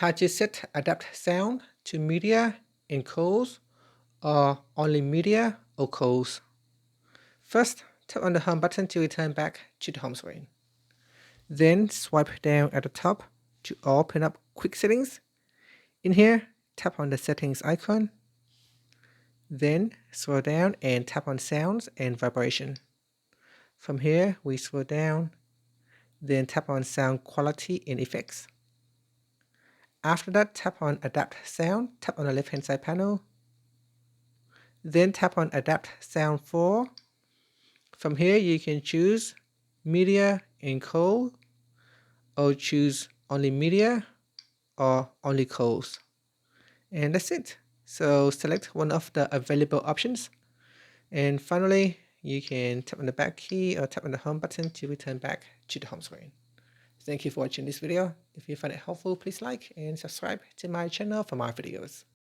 How to set adapt sound to media and calls or only media or calls. First, tap on the home button to return back to the home screen. Then swipe down at the top to open up quick settings. In here, tap on the settings icon. Then scroll down and tap on sounds and vibration. From here, we scroll down, then tap on sound quality and effects. After that, tap on adapt sound, tap on the left hand side panel. Then tap on adapt sound 4. From here, you can choose media and call, or choose only media or only calls. And that's it. So select one of the available options. And finally, you can tap on the back key or tap on the home button to return back to the home screen. Thank you for watching this video. If you find it helpful, please like and subscribe to my channel for more videos.